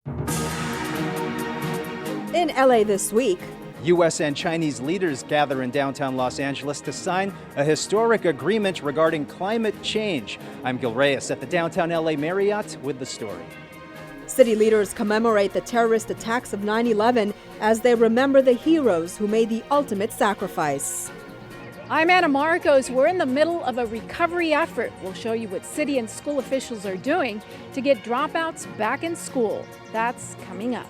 In LA this week, U.S. and Chinese leaders gather in downtown Los Angeles to sign a historic agreement regarding climate change. I'm Gil Reyes at the downtown LA Marriott with the story. city leaders commemorate the terrorist attacks of 9/11 as they remember the heroes who made the ultimate sacrifice. I'm Anna Marcos. We're in the middle of a recovery effort. We'll show you what city and school officials are doing to get dropouts back in school. That's coming up.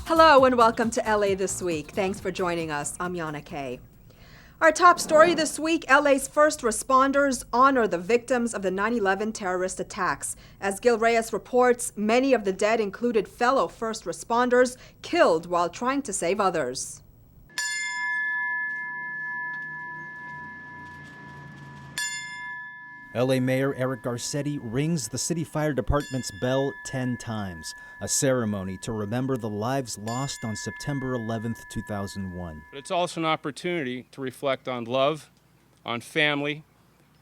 Hello and welcome to LA This Week. Thanks for joining us. I'm Yana Kay. Our top story this week, LA's first responders honor the victims of the 9/11 terrorist attacks. As Gil Reyes reports, many of the dead included fellow first responders killed while trying to save others. LA Mayor Eric Garcetti rings the city fire department's bell 10 times, a ceremony to remember the lives lost on September 11th, 2001. But it's also an opportunity to reflect on love, on family,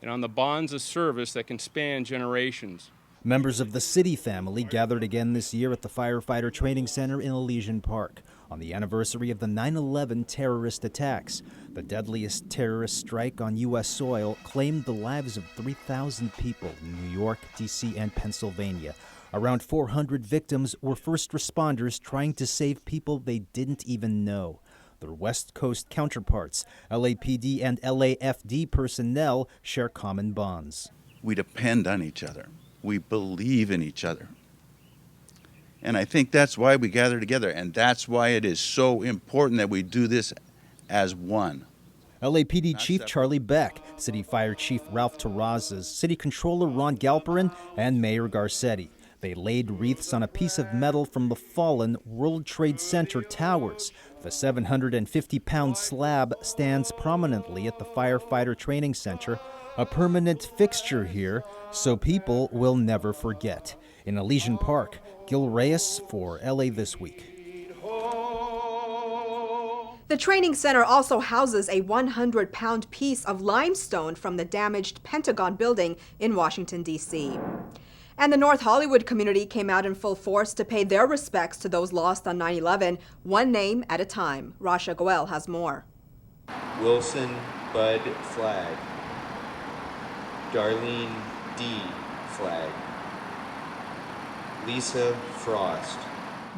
and on the bonds of service that can span generations. Members of the city family gathered again this year at the Firefighter Training Center in Elysian Park on the anniversary of the 9/11 terrorist attacks. The deadliest terrorist strike on U.S. soil claimed the lives of 3,000 people in New York, D.C., and Pennsylvania. Around 400 victims were first responders trying to save people they didn't even know. Their West Coast counterparts, LAPD and LAFD personnel, share common bonds. We depend on each other. We believe in each other. And I think that's why we gather together, and that's why it is so important that we do this as one. LAPD Chief Charlie Beck, City Fire Chief Ralph Terrazas, City Controller Ron Galperin, and Mayor Garcetti. They laid wreaths on a piece of metal from the fallen World Trade Center towers. The 750-pound slab stands prominently at the Firefighter Training Center, a permanent fixture here so people will never forget. In Elysian Park, Gil Reyes for LA This Week. The training center also houses a 100-pound piece of limestone from the damaged Pentagon building in Washington, D.C. And the North Hollywood community came out in full force to pay their respects to those lost on 9/11, one name at a time. Rasha Goel has more. Wilson Bud Flagg. Darlene D. Flagg. Lisa Frost.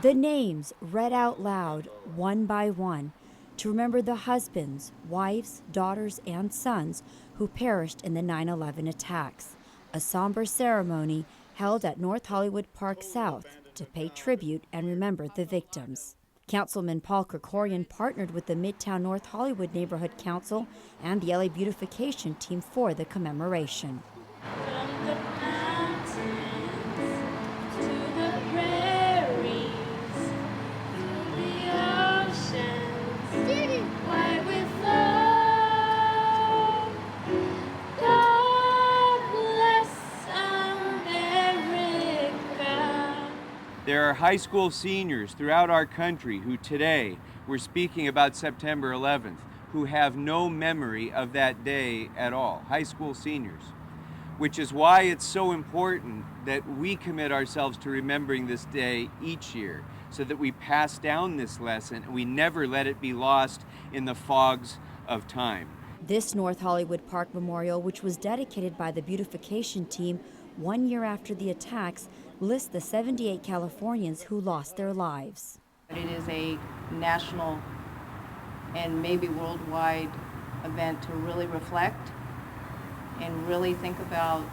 The names read out loud, one by one, to remember the husbands, wives, daughters, and sons who perished in the 9/11 attacks. A somber ceremony held at North Hollywood Park South to pay tribute and remember the victims. Councilman Paul Krekorian partnered with the Midtown North Hollywood Neighborhood Council and the LA Beautification team for the commemoration. From the mountains to the prairies, to the oceans, white with love. God bless America. There are high school seniors throughout our country who today were speaking about September 11th, who have no memory of that day at all, high school seniors. Which is why it's so important that we commit ourselves to remembering this day each year, so that we pass down this lesson and we never let it be lost in the fogs of time. This North Hollywood Park Memorial, which was dedicated by the beautification team 1 year after the attacks, lists the 78 Californians who lost their lives. It is a national and maybe worldwide event to really reflect and really think about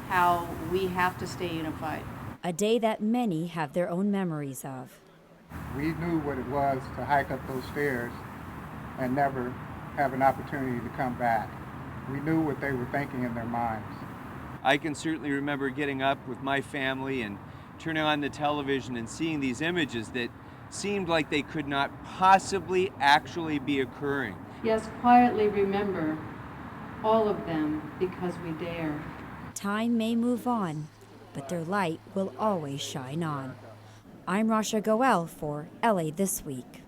how we have to stay unified. A day that many have their own memories of. We knew what it was to hike up those stairs and never have an opportunity to come back. We knew what they were thinking in their minds. I can certainly remember getting up with my family and turning on the television and seeing these images that seemed like they could not possibly actually be occurring. Yes, quietly remember all of them because we dare. Time may move on, but their light will always shine on. I'm Rasha Goel for LA This Week.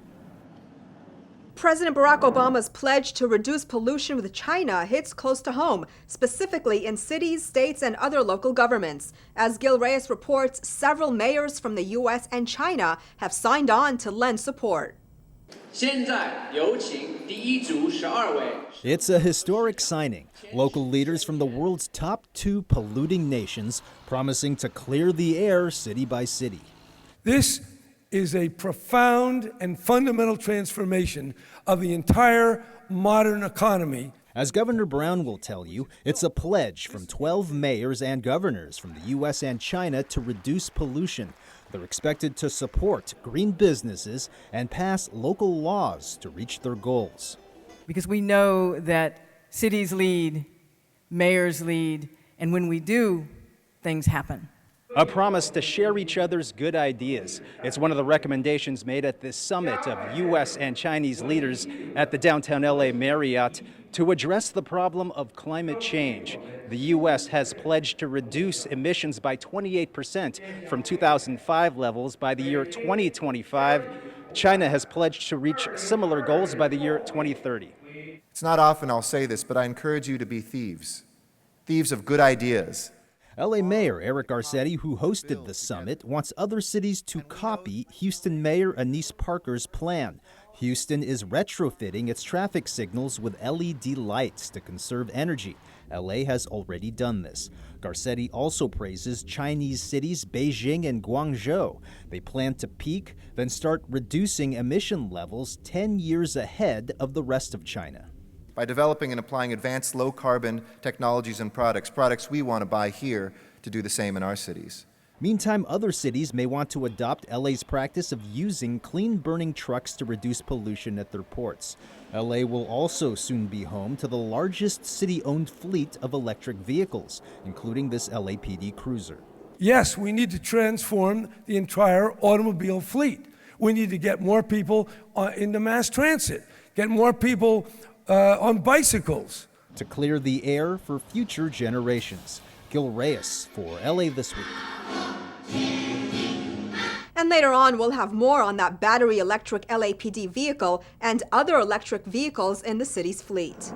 President Barack Obama's pledge to reduce pollution with China hits close to home, specifically in cities, states, and other local governments. As Gil Reyes reports, several mayors from the U.S. and China have signed on to lend support. It's a historic signing. Local leaders from the world's top 2 polluting nations promising to clear the air city by city. This is a profound and fundamental transformation of the entire modern economy. As Governor Brown will tell you, it's a pledge from 12 mayors and governors from the U.S. and China to reduce pollution. They're expected to support green businesses and pass local laws to reach their goals. Because we know that cities lead, mayors lead, and when we do, things happen. A promise to share each other's good ideas. It's one of the recommendations made at this summit of U.S. and Chinese leaders at the downtown LA Marriott to address the problem of climate change. The U.S. has pledged to reduce emissions by 28% from 2005 levels by the year 2025. China has pledged to reach similar goals by the year 2030. It's not often I'll say this, but I encourage you to be thieves of good ideas. LA Mayor Eric Garcetti, who hosted the summit, wants other cities to copy Houston Mayor Anise Parker's plan. Houston is retrofitting its traffic signals with LED lights to conserve energy. LA has already done this. Garcetti also praises Chinese cities Beijing and Guangzhou. They plan to peak, then start reducing emission levels 10 years ahead of the rest of China. By developing and applying advanced low-carbon technologies and products we want to buy here to do the same in our cities. Meantime, other cities may want to adopt LA's practice of using clean-burning trucks to reduce pollution at their ports. LA will also soon be home to the largest city-owned fleet of electric vehicles, including this LAPD cruiser. Yes, we need to transform the entire automobile fleet. We need to get more people into mass transit, get more people on bicycles. To clear the air for future generations. Gil Reyes for LA This Week. And later on, we'll have more on that battery electric LAPD vehicle and other electric vehicles in the city's fleet.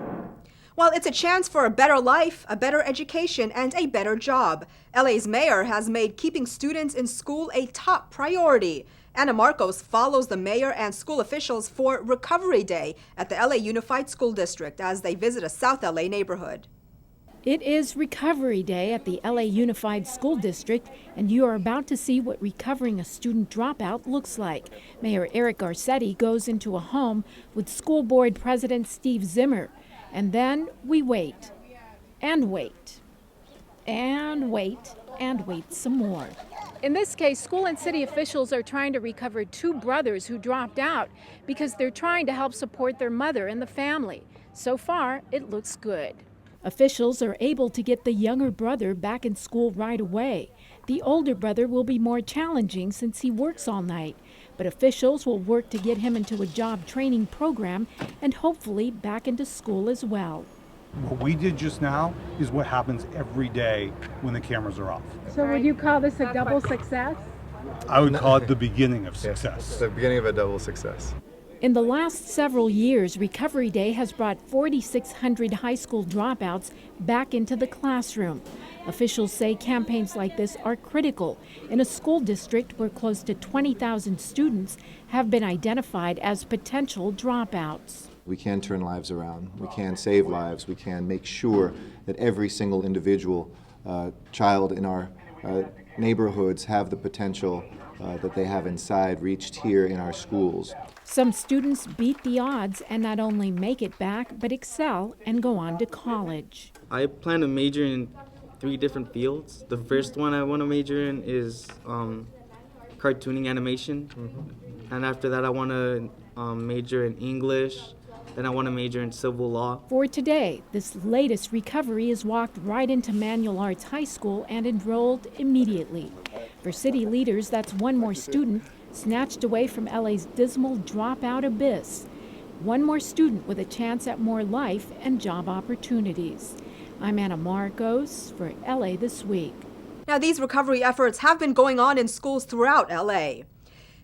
Well, it's a chance for a better life, a better education, and a better job. LA's mayor has made keeping students in school a top priority. Anna Marcos follows the mayor and school officials for Recovery Day at the LA Unified School District as they visit a South LA neighborhood. It is Recovery Day at the LA Unified School District, and you are about to see what recovering a student dropout looks like. Mayor Eric Garcetti goes into a home with School Board President Steve Zimmer, and then we wait, and wait, and wait, and wait some more. In this case, school and city officials are trying to recover 2 brothers who dropped out because they're trying to help support their mother and the family. So far, it looks good. Officials are able to get the younger brother back in school right away. The older brother will be more challenging since he works all night, but officials will work to get him into a job training program and hopefully back into school as well. What we did just now is what happens every day when the cameras are off. So would you call this a double success? I would call it the beginning of success. Yes, the beginning of a double success. In the last several years, Recovery Day has brought 4,600 high school dropouts back into the classroom. Officials say campaigns like this are critical in a school district where close to 20,000 students have been identified as potential dropouts. We can turn lives around. We can save lives. We can make sure that every single individual child in our neighborhoods have the potential that they have inside reached here in our schools. Some students beat the odds and not only make it back, but excel and go on to college. I plan to major in 3 different fields. The first one I want to major in is cartooning animation. And after that, I want to major in English. Then I want to major in civil law. For today, this latest recovery is walked right into Manual Arts High School and enrolled immediately. For city leaders, that's one more student snatched away from LA's dismal dropout abyss. One more student with a chance at more life and job opportunities. I'm Anna Marcos for LA This Week. Now, these recovery efforts have been going on in schools throughout LA.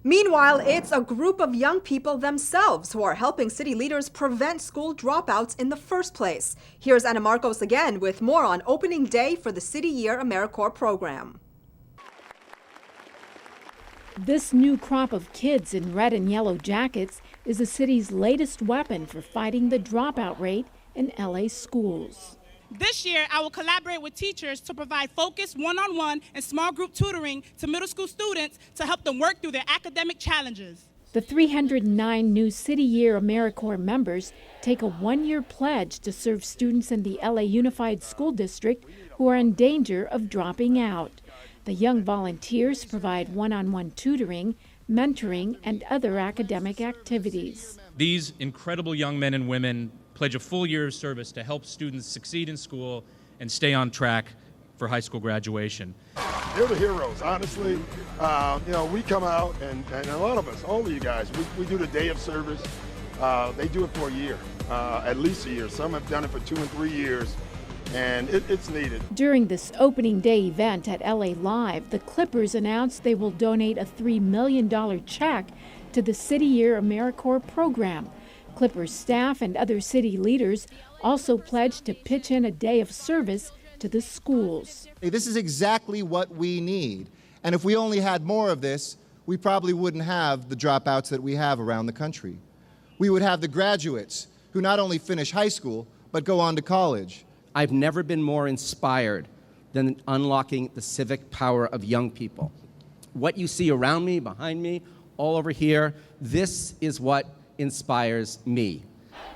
Meanwhile, it's a group of young people themselves who are helping city leaders prevent school dropouts in the first place. Here's Ana Marcos again with more on opening day for the City Year AmeriCorps program. This new crop of kids in red and yellow jackets is the city's latest weapon for fighting the dropout rate in LA schools. This year, I will collaborate with teachers to provide focused one-on-one and small group tutoring to middle school students to help them work through their academic challenges. The 309 new City Year AmeriCorps members take a one-year pledge to serve students in the LA Unified School District who are in danger of dropping out. The young volunteers provide one-on-one tutoring, mentoring, and other academic activities. These incredible young men and women pledge a full year of service to help students succeed in school and stay on track for high school graduation. They're the heroes, honestly. We come out, and a lot of us, all of you guys, we do the day of service. They do it for a year, at least a year. Some have done it for 2 and 3 years, and it's needed. During this opening day event at LA Live, the Clippers announced they will donate a $3 million check to the City Year AmeriCorps program. Clippers staff and other city leaders also pledged to pitch in a day of service to the schools. This is exactly what we need. And if we only had more of this, we probably wouldn't have the dropouts that we have around the country. We would have the graduates who not only finish high school, but go on to college. I've never been more inspired than unlocking the civic power of young people. What you see around me, behind me, all over here, this is what inspires me.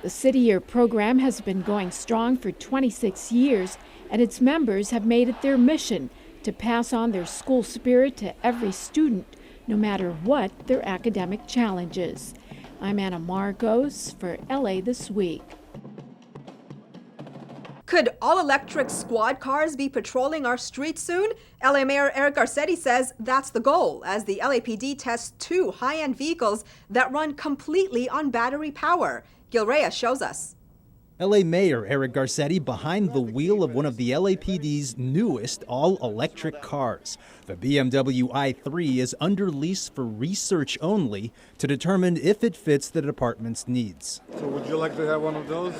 The City Year program has been going strong for 26 years, and its members have made it their mission to pass on their school spirit to every student, no matter what their academic challenges. I'm Ana Marcos for LA This Week. Could all-electric squad cars be patrolling our streets soon? LA Mayor Eric Garcetti says that's the goal as the LAPD tests 2 high-end vehicles that run completely on battery power. Gil Reyes shows us. LA Mayor Eric Garcetti behind the wheel of one of the LAPD's newest all-electric cars. The BMW i3 is under lease for research only to determine if it fits the department's needs. So would you like to have one of those?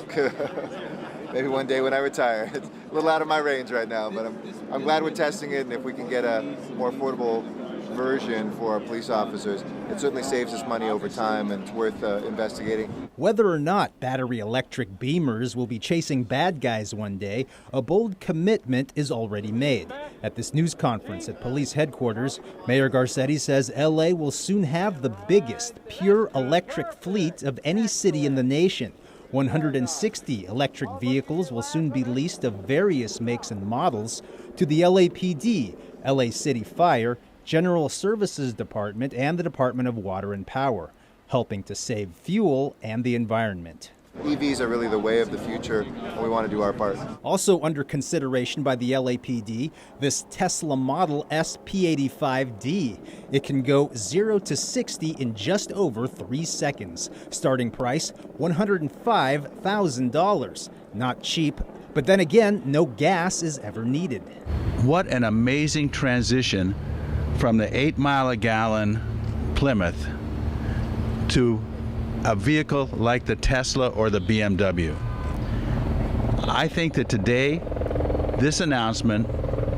Maybe one day when I retire. It's a little out of my range right now, but I'm glad we're testing it, and if we can get a more affordable version for our police officers, it certainly saves us money over time, and it's worth investigating. Whether or not battery electric Beamers will be chasing bad guys one day, a bold commitment is already made. At this news conference at police headquarters, Mayor Garcetti says LA will soon have the biggest pure electric fleet of any city in the nation. 160 electric vehicles will soon be leased of various makes and models to the LAPD, LA City Fire, General Services Department, and the Department of Water and Power, helping to save fuel and the environment. EVs are really the way of the future, and we want to do our part. Also under consideration by the LAPD, this Tesla Model S P85D. It can go 0 to 60 in just over 3 seconds. Starting price, $105,000. Not cheap, but then again, no gas is ever needed. What an amazing transition from the 8 mile a gallon Plymouth to a vehicle like the Tesla or the BMW. I think that today, this announcement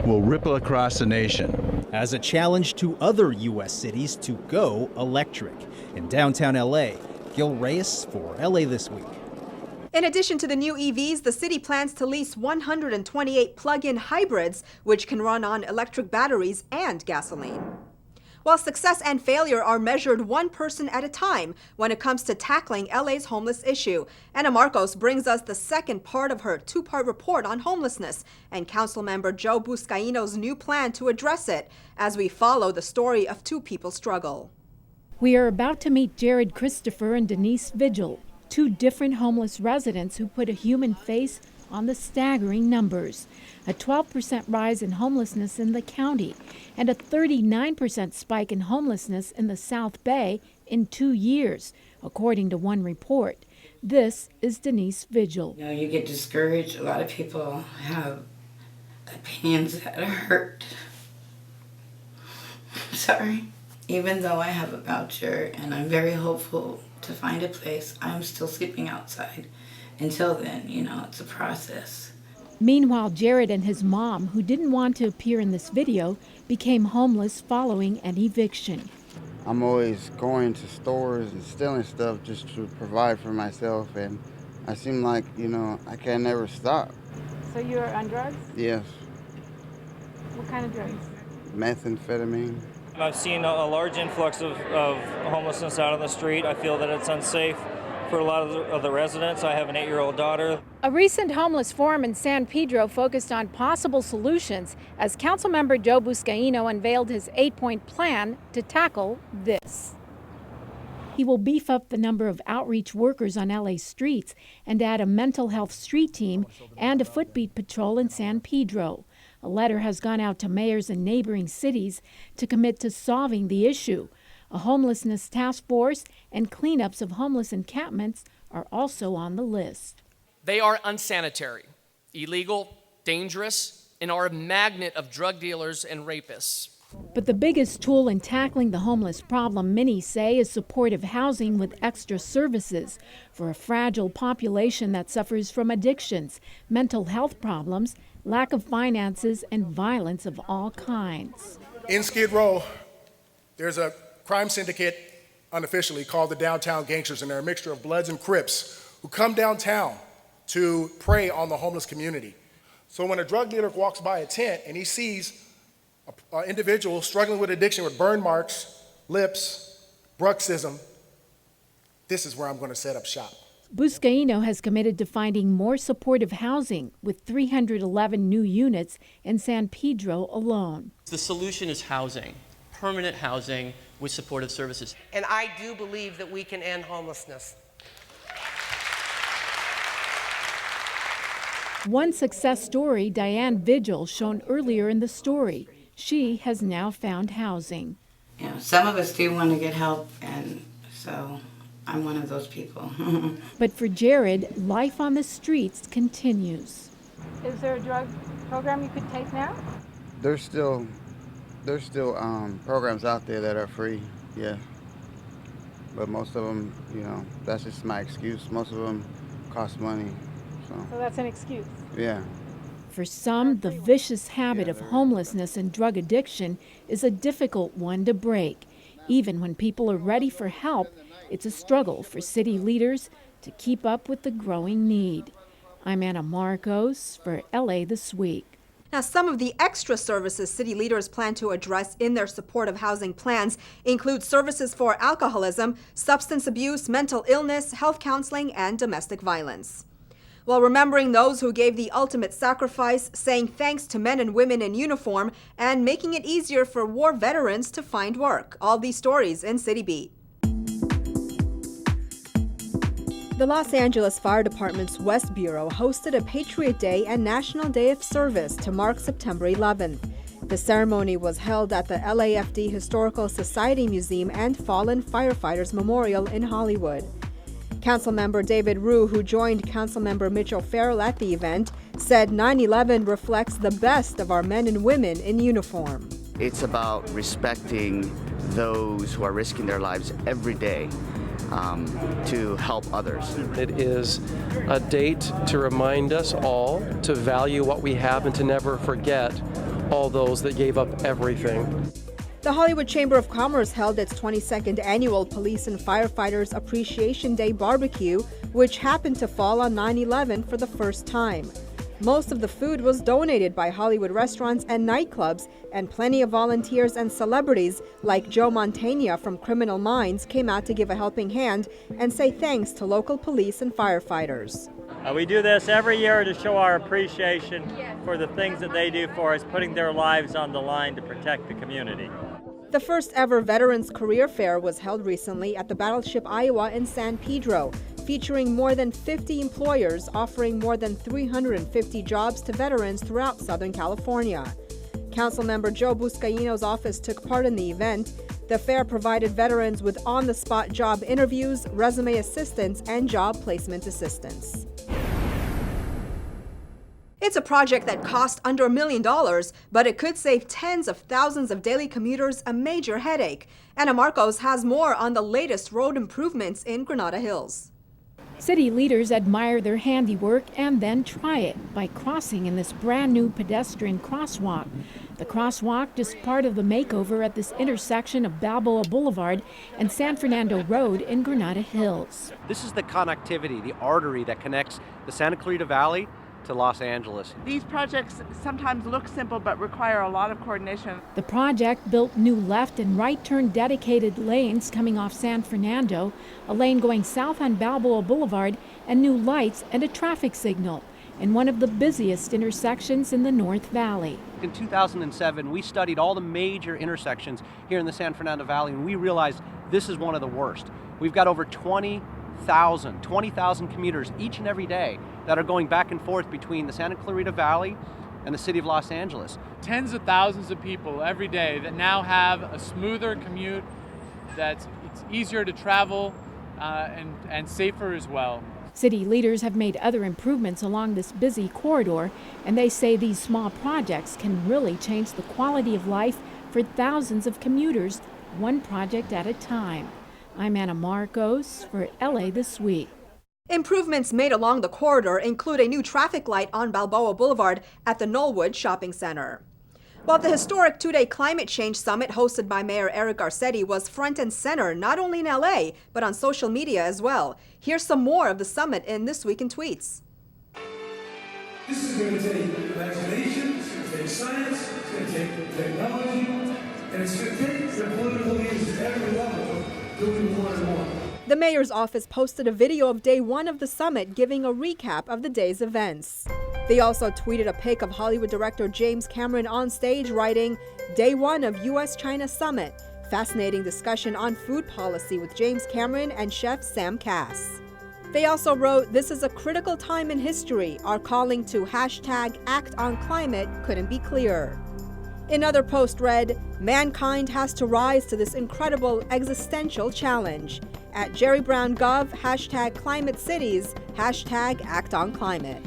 will ripple across the nation. As a challenge to other U.S. cities to go electric. In downtown L.A., Gil Reyes for LA This Week. In addition to the new EVs, the city plans to lease 128 plug-in hybrids, which can run on electric batteries and gasoline. While success and failure are measured one person at a time when it comes to tackling LA's homeless issue, Ana Marcos brings us the second part of her 2-part report on homelessness and Councilmember Joe Buscaino's new plan to address it as we follow the story of 2 people's struggle. We are about to meet Jared Christopher and Denise Vigil, 2 different homeless residents who put a human face on the staggering numbers. A 12% rise in homelessness in the county and a 39% spike in homelessness in the South Bay in 2 years, according to one report. This is Denise Vigil. You get discouraged. A lot of people have opinions that hurt. Sorry. Even though I have a voucher and I'm very hopeful to find a place, I'm still sleeping outside. Until then, it's a process. Meanwhile, Jared and his mom, who didn't want to appear in this video, became homeless following an eviction. I'm always going to stores and stealing stuff just to provide for myself, and I seem like, I can never stop. So you're on drugs? Yes. What kind of drugs? Methamphetamine. I've seen a large influx of homelessness out on the street. I feel that it's unsafe for a lot of the residents. I have an 8-year-old daughter. A recent homeless forum in San Pedro focused on possible solutions as Councilmember Joe Buscaino unveiled his 8-point plan to tackle this. He will beef up the number of outreach workers on LA streets and add a mental health street team and a footbeat patrol in San Pedro. A letter has gone out to mayors in neighboring cities to commit to solving the issue. A homelessness task force and cleanups of homeless encampments are also on the list. They are unsanitary, illegal, dangerous, and are a magnet of drug dealers and rapists. But the biggest tool in tackling the homeless problem, many say, is supportive housing with extra services for a fragile population that suffers from addictions, mental health problems, lack of finances, and violence of all kinds. In Skid Row, there's a crime syndicate unofficially called the Downtown Gangsters, and they're a mixture of Bloods and Crips who come downtown to prey on the homeless community. So when a drug dealer walks by a tent and he sees an individual struggling with addiction with burn marks, lips, bruxism, this is where I'm going to set up shop. Buscaino has committed to finding more supportive housing with 311 new units in San Pedro alone. The solution is housing, permanent housing with supportive services. And I do believe that we can end homelessness. One success story, Diane Vigil, shown earlier in the story. She has now found housing. Some of us do want to get help, and so I'm one of those people. But for Jared, life on the streets continues. Is there a drug program you could take now? There's still programs out there that are free, yeah. But most of them, that's just my excuse. Most of them cost money. So that's an excuse. Yeah. For some, the vicious habit of homelessness and drug addiction is a difficult one to break. Even when people are ready for help, it's a struggle for city leaders to keep up with the growing need. I'm Anna Marcos for LA This Week. Now, some of the extra services city leaders plan to address in their supportive housing plans include services for alcoholism, substance abuse, mental illness, health counseling, and domestic violence. While remembering those who gave the ultimate sacrifice, saying thanks to men and women in uniform, and making it easier for war veterans to find work. All these stories in City Beat. The Los Angeles Fire Department's West Bureau hosted a Patriot Day and National Day of Service to mark September 11th. The ceremony was held at the LAFD Historical Society Museum and Fallen Firefighters Memorial in Hollywood. Councilmember David Rue, who joined Councilmember Mitchell Farrell at the event, said 9/11 reflects the best of our men and women in uniform. It's about respecting those who are risking their lives every day to help others. It is a date to remind us all to value what we have and to never forget all those that gave up everything. The Hollywood Chamber of Commerce held its 22nd annual Police and Firefighters Appreciation Day barbecue, which happened to fall on 9/11 for the first time. Most of the food was donated by Hollywood restaurants and nightclubs, and plenty of volunteers and celebrities like Joe Mantegna from Criminal Minds came out to give a helping hand and say thanks to local police and firefighters. We do this every year to show our appreciation for the things that they do for us, putting their lives on the line to protect the community. The first ever Veterans Career Fair was held recently at the Battleship Iowa in San Pedro, featuring more than 50 employers offering more than 350 jobs to veterans throughout Southern California. Councilmember Joe Buscaino's office took part in the event. The fair provided veterans with on-the-spot job interviews, resume assistance, and job placement assistance. It's a project that cost under $1 million, but it could save tens of thousands of daily commuters a major headache. Anna Marcos has more on the latest road improvements in Granada Hills. City leaders admire their handiwork and then try it by crossing in this brand new pedestrian crosswalk. The crosswalk is part of the makeover at this intersection of Balboa Boulevard and San Fernando Road in Granada Hills. This is the connectivity, the artery that connects the Santa Clarita Valley to Los Angeles. These projects sometimes look simple but require a lot of coordination. The project built new left and right turn dedicated lanes coming off San Fernando, a lane going south on Balboa Boulevard, and new lights and a traffic signal in one of the busiest intersections in the North Valley. In 2007, we studied all the major intersections here in the San Fernando Valley, and we realized this is one of the worst. We've got over 20,000 commuters each and every day that are going back and forth between the Santa Clarita Valley and the city of Los Angeles. Tens of thousands of people every day that now have a smoother commute, it's easier to travel and safer as well. City leaders have made other improvements along this busy corridor, and they say these small projects can really change the quality of life for thousands of commuters, one project at a time. I'm Anna Marcos for LA This Week. Improvements made along the corridor include a new traffic light on Balboa Boulevard at the Knollwood Shopping Center. While the historic two-day climate change summit hosted by Mayor Eric Garcetti was front and center not only in LA, but on social media as well. Here's some more of the summit in This Week in Tweets. This is going to take imagination, it's going to take science, it's going to take technology, and it's going to take the political leaders at every level doing more and more. The mayor's office posted a video of day one of the summit giving a recap of the day's events. They also tweeted a pic of Hollywood director James Cameron on stage writing, "Day one of U.S.-China Summit. Fascinating discussion on food policy with James Cameron and chef Sam Cass." They also wrote, "This is a critical time in history. Our calling to #ActOnClimate couldn't be clearer." Another post read, "Mankind has to rise to this incredible existential challenge. At Jerry Brown Gov, #ClimateCities, #ActOnClimate."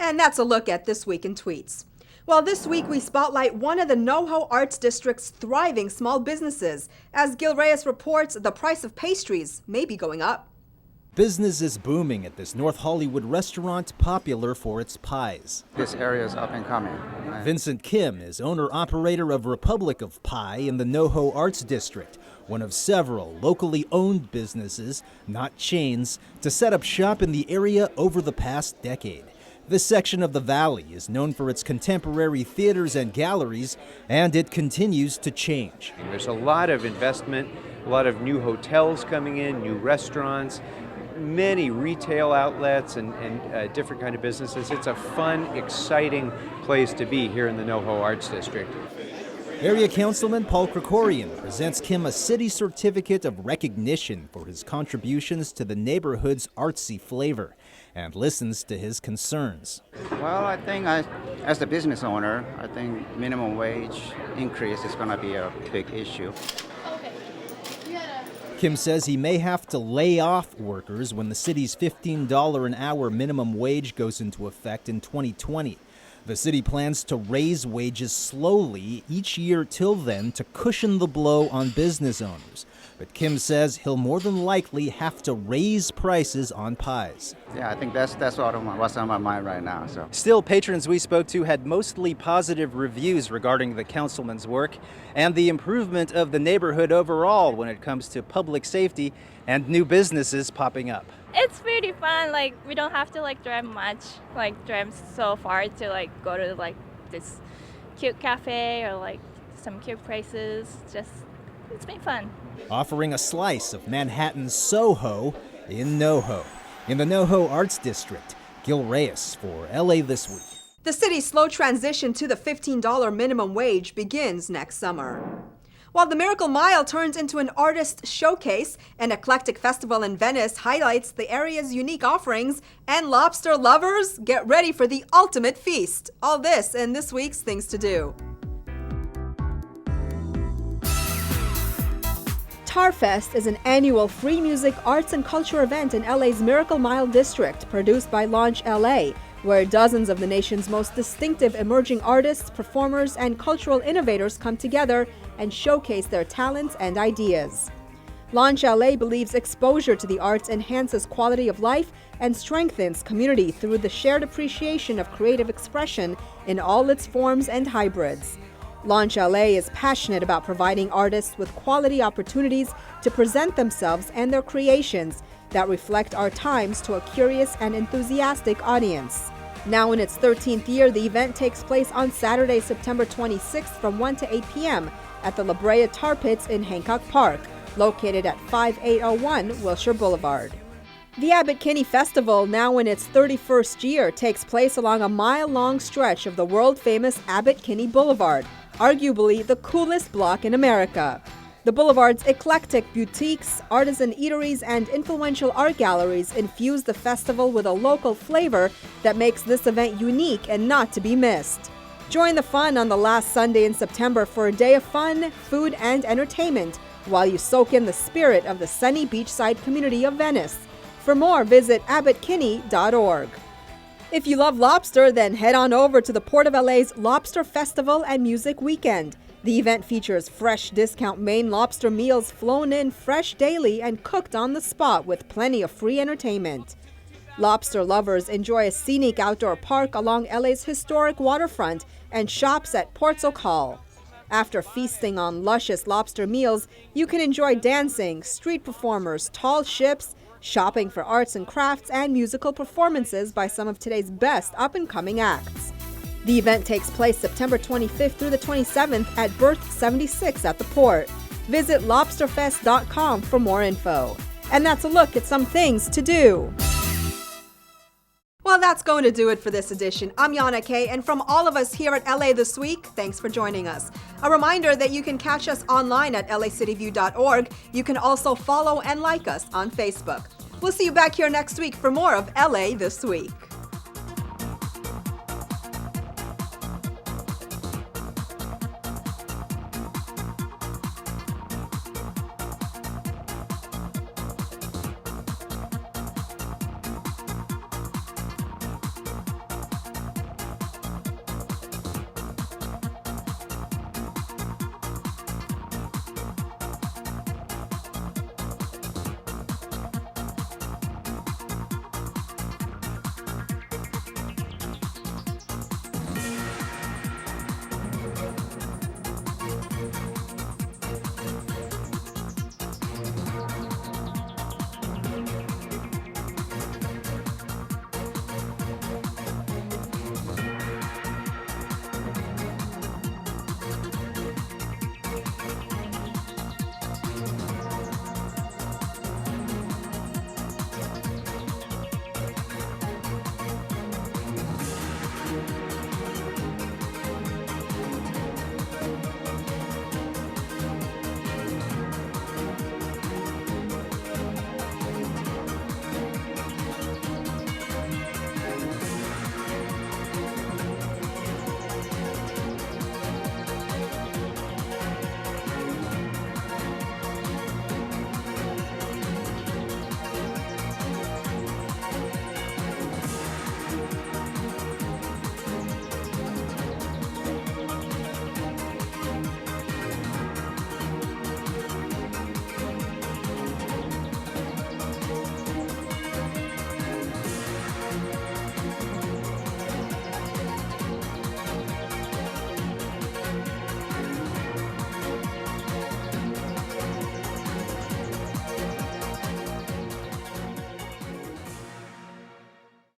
And that's a look at This Week in Tweets. Well, this week we spotlight one of the NoHo Arts District's thriving small businesses. As Gil Reyes reports, the price of pastries may be going up. Business is booming at this North Hollywood restaurant, popular for its pies. This area is up and coming. Vincent Kim is owner-operator of Republic of Pie in the NoHo Arts District, one of several locally owned businesses, not chains, to set up shop in the area over the past decade. This section of the valley is known for its contemporary theaters and galleries, and it continues to change. There's a lot of investment, a lot of new hotels coming in, new restaurants, many retail outlets and different kind of businesses. It's a fun, exciting place to be here in the NoHo Arts District. Area Councilman Paul Krekorian presents Kim a city certificate of recognition for his contributions to the neighborhood's artsy flavor, and listens to his concerns. Well, I think as the business owner, I think minimum wage increase is going to be a big issue. Kim says he may have to lay off workers when the city's $15 an hour minimum wage goes into effect in 2020. The city plans to raise wages slowly each year till then to cushion the blow on business owners. But Kim says he'll more than likely have to raise prices on pies. Yeah, I think that's what's on my mind right now. So. Still, patrons we spoke to had mostly positive reviews regarding the councilman's work and the improvement of the neighborhood overall when it comes to public safety and new businesses popping up. It's pretty fun. Like, we don't have to drive much, drive so far to go to this cute cafe or some cute places. It's been fun. Offering a slice of Manhattan's Soho in NoHo. In the NoHo Arts District, Gil Reyes for LA This Week. The city's slow transition to the $15 minimum wage begins next summer. While the Miracle Mile turns into an artist showcase, an eclectic festival in Venice highlights the area's unique offerings, and lobster lovers, get ready for the ultimate feast. All this in this week's Things to Do. Tarfest is an annual free music, arts, and culture event in LA's Miracle Mile district, produced by Launch LA, where dozens of the nation's most distinctive emerging artists, performers, and cultural innovators come together and showcase their talents and ideas. Launch LA believes exposure to the arts enhances quality of life and strengthens community through the shared appreciation of creative expression in all its forms and hybrids. Launch LA is passionate about providing artists with quality opportunities to present themselves and their creations that reflect our times to a curious and enthusiastic audience. Now in its 13th year, the event takes place on Saturday, September 26th from 1 to 8 p.m. at the La Brea Tar Pits in Hancock Park, located at 5801 Wilshire Boulevard. The Abbott Kinney Festival, now in its 31st year, takes place along a mile-long stretch of the world-famous Abbott Kinney Boulevard, arguably the coolest block in America. The boulevard's eclectic boutiques, artisan eateries, and influential art galleries infuse the festival with a local flavor that makes this event unique and not to be missed. Join the fun on the last Sunday in September for a day of fun, food, and entertainment while you soak in the spirit of the sunny beachside community of Venice. For more, visit abbottkinney.org. If you love lobster, then head on over to the Port of LA's Lobster Festival and Music Weekend. The event features fresh discount Maine lobster meals flown in fresh daily and cooked on the spot with plenty of free entertainment. Lobster lovers enjoy a scenic outdoor park along LA's historic waterfront and shops at Port's Oak Hall. After feasting on luscious lobster meals, you can enjoy dancing, street performers, tall ships, shopping for arts and crafts, and musical performances by some of today's best up-and-coming acts. The event takes place September 25th through the 27th at Berth 76 at the Port. Visit lobsterfest.com for more info. And that's a look at some things to do. Well, that's going to do it for this edition. I'm Yana Kay, and from all of us here at LA This Week, thanks for joining us. A reminder that you can catch us online at lacityview.org. You can also follow and like us on Facebook. We'll see you back here next week for more of LA This Week.